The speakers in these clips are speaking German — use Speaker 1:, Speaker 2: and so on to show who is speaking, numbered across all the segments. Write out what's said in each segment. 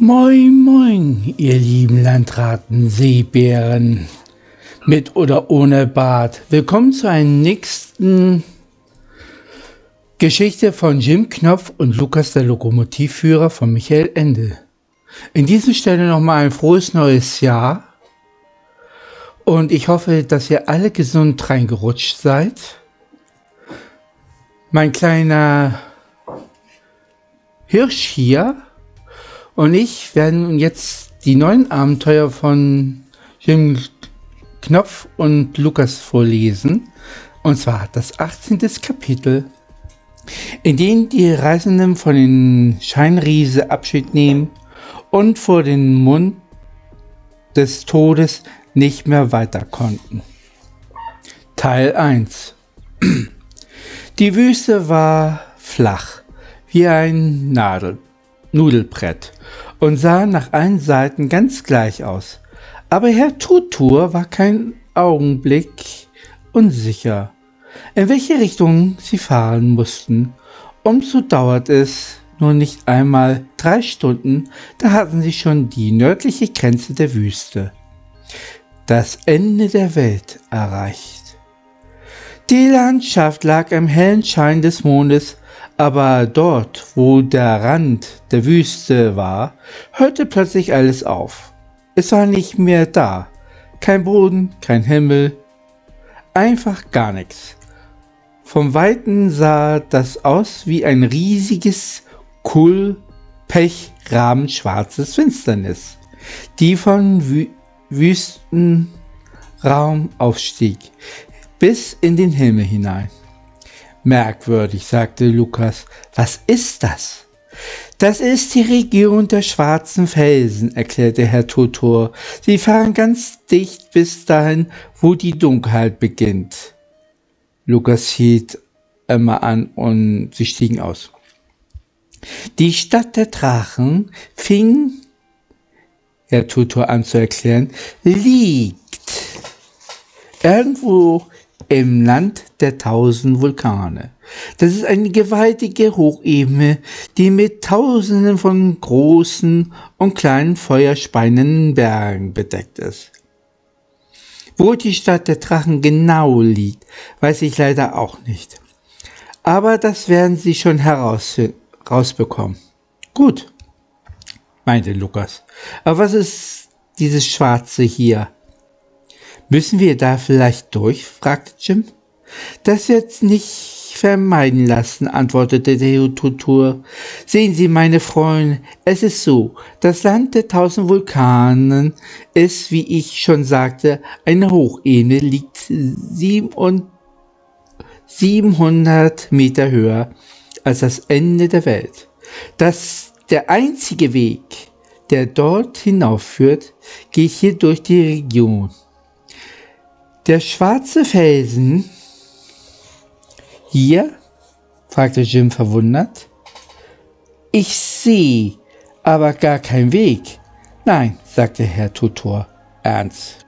Speaker 1: Moin, moin, ihr lieben Landratten, Seebären, mit oder ohne Bart. Willkommen zu einer nächsten Geschichte von Jim Knopf und Lukas, der Lokomotivführer, von Michael Ende. In dieser Stelle nochmal ein frohes neues Jahr und ich hoffe, dass ihr alle gesund reingerutscht seid. Mein kleiner Hirsch hier und ich werden jetzt die neuen Abenteuer von Jim Knopf und Lukas vorlesen. Und zwar das 18. Kapitel, in dem die Reisenden von den Scheinriese Abschied nehmen und vor dem Mund des Todes nicht mehr weiter konnten. Teil 1. Die Wüste war flach wie ein Nudelbrett und sah nach allen Seiten ganz gleich aus. Aber Herr Tutur war keinen Augenblick unsicher, in welche Richtung sie fahren mussten. Und so dauert es nur nicht einmal 3 Stunden, da hatten sie schon die nördliche Grenze der Wüste, das Ende der Welt, erreicht. Die Landschaft lag im hellen Schein des Mondes, aber dort, wo der Rand der Wüste war, hörte plötzlich alles auf. Es war nicht mehr da. Kein Boden, kein Himmel, einfach gar nichts. Vom Weiten sah das aus wie ein riesiges Pechrabenschwarzes Finsternis, die von Wüstenraum aufstieg, bis in den Himmel hinein. Merkwürdig, sagte Lukas. Was ist das? Das ist die Region der schwarzen Felsen, erklärte Herr Tutur. Sie fahren ganz dicht bis dahin, wo die Dunkelheit beginnt. Lukas hielt Emma an und sie stiegen aus. Die Stadt der Drachen, fing Herr Tutur an zu erklären, liegt irgendwo im Land der 1000 Vulkane. Das ist eine gewaltige Hochebene, die mit Tausenden von großen und kleinen feuerspeienden Bergen bedeckt ist. Wo die Stadt der Drachen genau liegt, weiß ich leider auch nicht. Aber das werden Sie schon rausbekommen. Gut, meinte Lukas. Aber was ist dieses Schwarze hier? Müssen wir da vielleicht durch? Fragte Jim. Das jetzt nicht vermeiden lassen, antwortete der Tutur. Sehen Sie, meine Freunde, es ist so, das Land der 1000 Vulkanen ist, wie ich schon sagte, eine Hochebene, liegt 700 Meter höher als das Ende der Welt. Der einzige Weg, der dort hinaufführt, geht hier durch die Region. Der schwarze Felsen hier? Fragte Jim verwundert. Ich sehe aber gar keinen Weg. Nein, sagte Herr Tutur ernst.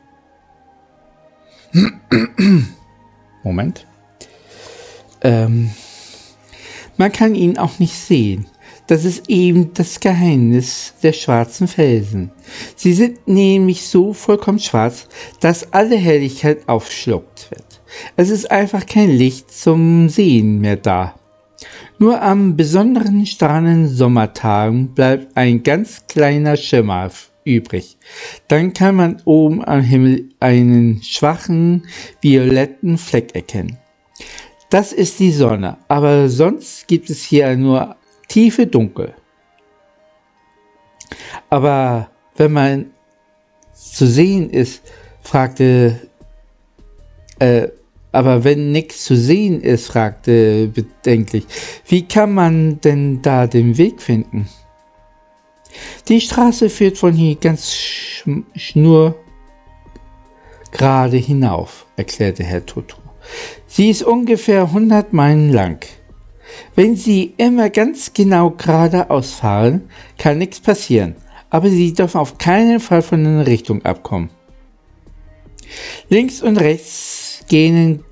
Speaker 1: Moment. Man kann ihn auch nicht sehen. Das ist eben das Geheimnis der schwarzen Felsen. Sie sind nämlich so vollkommen schwarz, dass alle Helligkeit aufschluckt wird. Es ist einfach kein Licht zum Sehen mehr da. Nur an besonderen starren Sommertagen bleibt ein ganz kleiner Schimmer übrig. Dann kann man oben am Himmel einen schwachen, violetten Fleck erkennen. Das ist die Sonne, aber sonst gibt es hier nur tiefe Dunkel. Aber wenn man zu sehen ist, aber wenn nichts zu sehen ist, fragte bedenklich, wie kann man denn da den Weg finden? Die Straße führt von hier ganz schnurgerade hinauf, erklärte Herr Tutur. Sie ist ungefähr 100 Meilen lang. Wenn Sie immer ganz genau geradeaus fahren, kann nichts passieren, aber Sie dürfen auf keinen Fall von der Richtung abkommen. Links und rechts gehen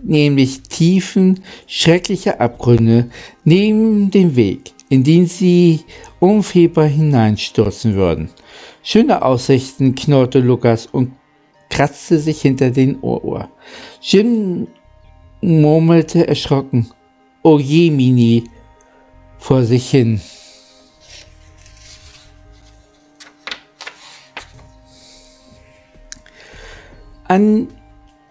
Speaker 1: nämlich tiefen, schreckliche Abgründe neben dem Weg. in den sie unfehlbar hineinstürzen würden. Schöne Aussichten, knurrte Lukas und kratzte sich hinter den Ohr. Jim murmelte erschrocken, "Oh je, Mini", vor sich hin. An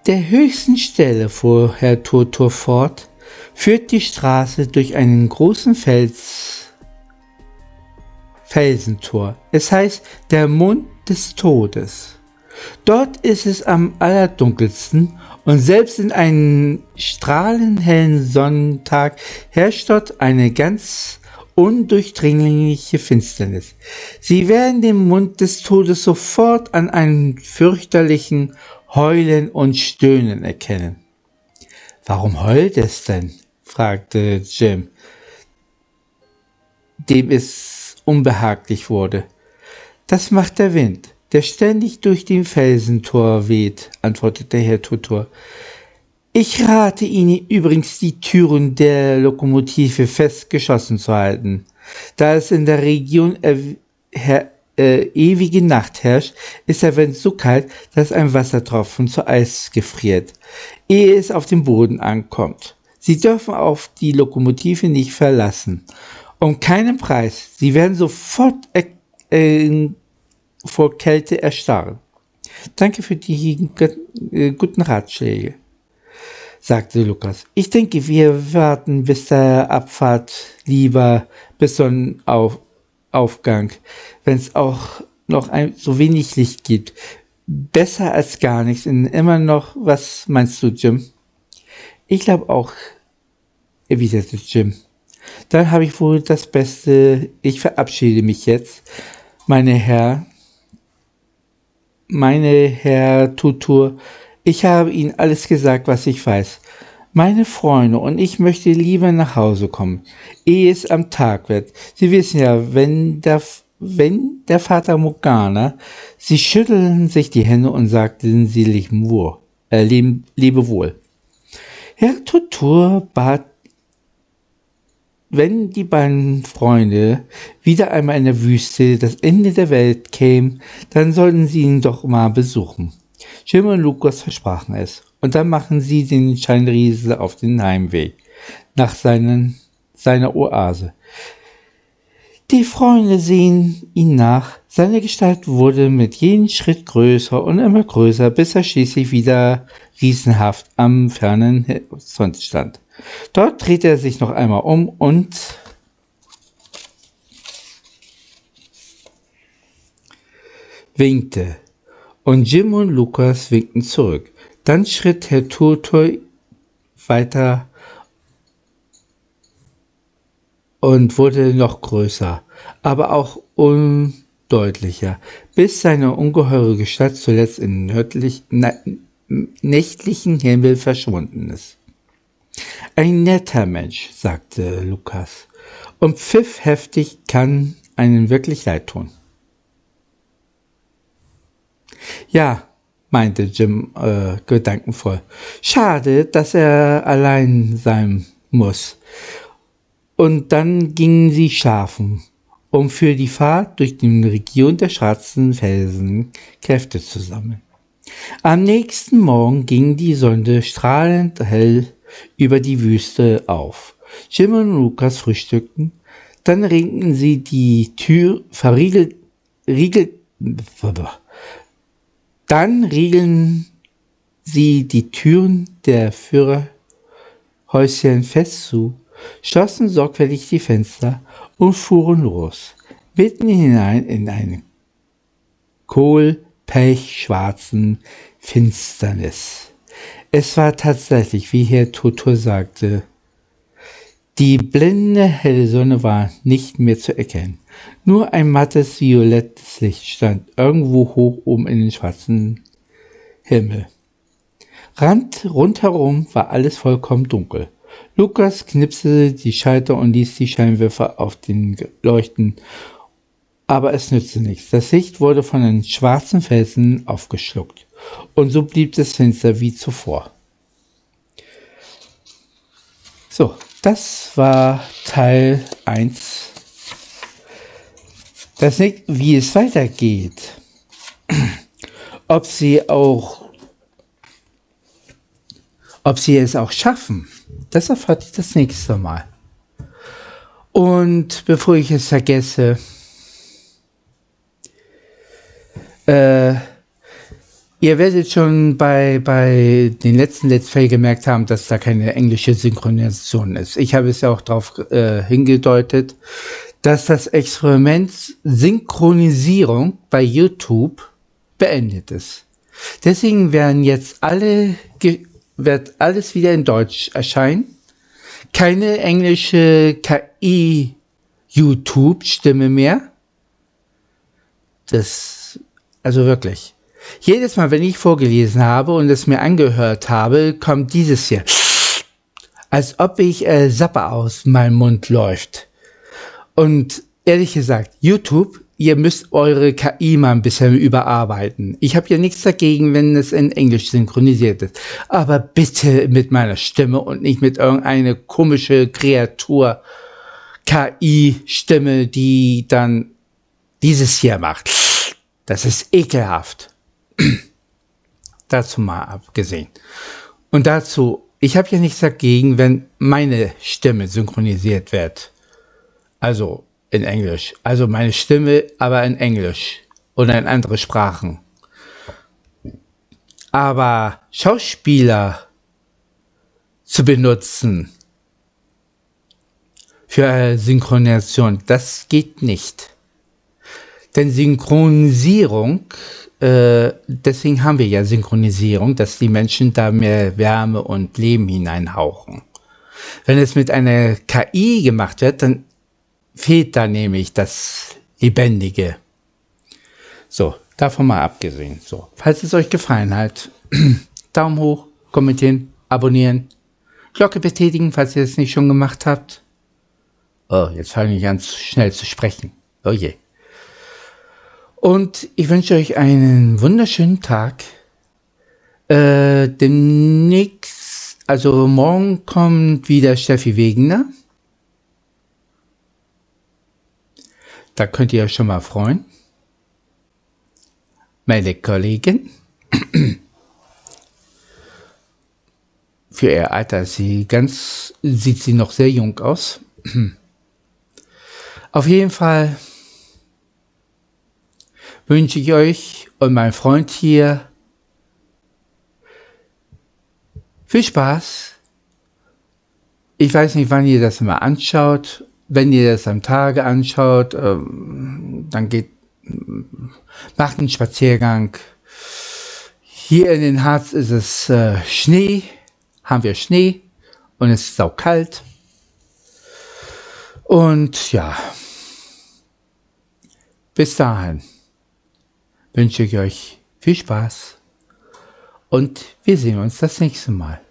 Speaker 1: der höchsten Stelle, fuhr Herr Turtur fort, führt die Straße durch einen großen Felsentor. Es heißt der Mund des Todes. Dort ist es am allerdunkelsten und selbst in einem strahlenhellen Sonnentag herrscht dort eine ganz undurchdringliche Finsternis. Sie werden den Mund des Todes sofort an einem fürchterlichen Heulen und Stöhnen erkennen. »Warum heult es denn?« fragte Jim, dem es unbehaglich wurde. »Das macht der Wind, der ständig durch den Felsentor weht«, antwortete Herr Turtur. »Ich rate Ihnen übrigens, die Türen der Lokomotive fest geschlossen zu halten. Da es in der Region ewige Nacht herrscht, ist der Wind so kalt, dass ein Wassertropfen zu Eis gefriert, ehe es auf den Boden ankommt. Sie dürfen auf die Lokomotive nicht verlassen. Um keinen Preis. Sie werden sofort vor Kälte erstarren. Danke für die guten Ratschläge«, sagte Lukas. »Ich denke, wir warten bis der Abfahrt lieber bis Sonnenaufgang, wenn es auch noch so wenig Licht gibt. Besser als gar nichts. Und immer noch, was meinst du, Jim?« »Ich glaube auch«, erwiderte Jim. »Dann habe ich wohl das Beste. Ich verabschiede mich jetzt, meine Herr Turtur. Ich habe Ihnen alles gesagt, was ich weiß. Meine Freunde und ich möchte lieber nach Hause kommen, ehe es am Tag wird. Sie wissen ja, wenn der Vater Morgana«, sie schüttelten sich die Hände und sagten, sie lebe wohl. Herr Turtur bat, wenn die beiden Freunde wieder einmal in der Wüste, das Ende der Welt, kämen, dann sollten sie ihn doch mal besuchen. Jim und Lukas versprachen es, und dann machten sie den Scheinriese auf den Heimweg nach seiner Oase. Die Freunde sehen ihm nach. Seine Gestalt wurde mit jedem Schritt größer und immer größer, bis er schließlich wieder riesenhaft am fernen Horizont stand. Dort drehte er sich noch einmal um und winkte. Und Jim und Lukas winkten zurück. Dann schritt Herr Turtur weiter und wurde noch größer, aber auch undeutlicher, bis seine ungeheure Gestalt zuletzt im nächtlichen Himmel verschwunden ist. »Ein netter Mensch«, sagte Lukas, und pfiff heftig, »kann einen wirklich leid tun.« »Ja«, meinte Jim gedankenvoll, »schade, dass er allein sein muss.« Und dann gingen sie schlafen, um für die Fahrt durch die Region der schwarzen Felsen Kräfte zu sammeln. Am nächsten Morgen ging die Sonne strahlend hell über die Wüste auf. Jim und Lukas frühstückten, dann riegelten sie die Türen der Führerhäuschen fest zu, schlossen sorgfältig die Fenster und fuhren los, mitten hinein in eine kohlpechschwarzen Finsternis. Es war tatsächlich, wie Herr Turtur sagte, die blendende helle Sonne war nicht mehr zu erkennen. Nur ein mattes, violettes Licht stand irgendwo hoch oben in den schwarzen Himmel. Rundherum war alles vollkommen dunkel. Lukas knipste die Schalter und ließ die Scheinwerfer auf den leuchten, aber es nützte nichts. Das Licht wurde von den schwarzen Felsen aufgeschluckt, und so blieb es finster wie zuvor. So, das war Teil 1. Das nicht, wie es weitergeht. Ob sie es auch schaffen, das erfahrt ihr das nächste Mal. Und bevor ich es vergesse, ihr werdet schon bei den letzten Let's Play gemerkt haben, dass da keine englische Synchronisation ist. Ich habe es ja auch darauf hingedeutet, dass das Experiment Synchronisierung bei YouTube beendet ist. Deswegen wird alles wieder in Deutsch erscheinen. Keine englische KI-YouTube-Stimme mehr. Also wirklich. Jedes Mal, wenn ich vorgelesen habe und es mir angehört habe, kommt dieses hier. Als ob ich Sapper aus meinem Mund läuft. Und ehrlich gesagt, YouTube, ihr müsst eure KI mal ein bisschen überarbeiten. Ich habe ja nichts dagegen, wenn es in Englisch synchronisiert ist. Aber bitte mit meiner Stimme und nicht mit irgendeiner komische Kreatur KI-Stimme, die dann dieses hier macht. Das ist ekelhaft. Dazu mal abgesehen. Und dazu, ich habe ja nichts dagegen, wenn meine Stimme synchronisiert wird. Also in Englisch. Also meine Stimme, aber in Englisch oder in andere Sprachen. Aber Schauspieler zu benutzen für Synchronisation, das geht nicht. Denn Synchronisierung, deswegen haben wir ja Synchronisierung, dass die Menschen da mehr Wärme und Leben hineinhauchen. Wenn es mit einer KI gemacht wird, dann fehlt da nämlich das Lebendige. So, davon mal abgesehen. So, falls es euch gefallen hat, Daumen hoch, kommentieren, abonnieren, Glocke betätigen, falls ihr es nicht schon gemacht habt. Oh, jetzt fange ich an, schnell zu sprechen. Oh je. Und ich wünsche euch einen wunderschönen Tag. Demnächst, also morgen kommt wieder Steffi Wegener. Da könnt ihr euch schon mal freuen. Meine Kollegin. Für ihr Alter sieht sie noch sehr jung aus. Auf jeden Fall wünsche ich euch und meinem Freund hier viel Spaß. Ich weiß nicht, wann ihr das mal anschaut. Wenn ihr das am Tage anschaut, dann macht einen Spaziergang. Hier in den Harz ist es Schnee, haben wir Schnee und es ist saukalt. Und ja, bis dahin wünsche ich euch viel Spaß und wir sehen uns das nächste Mal.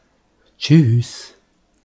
Speaker 1: Tschüss.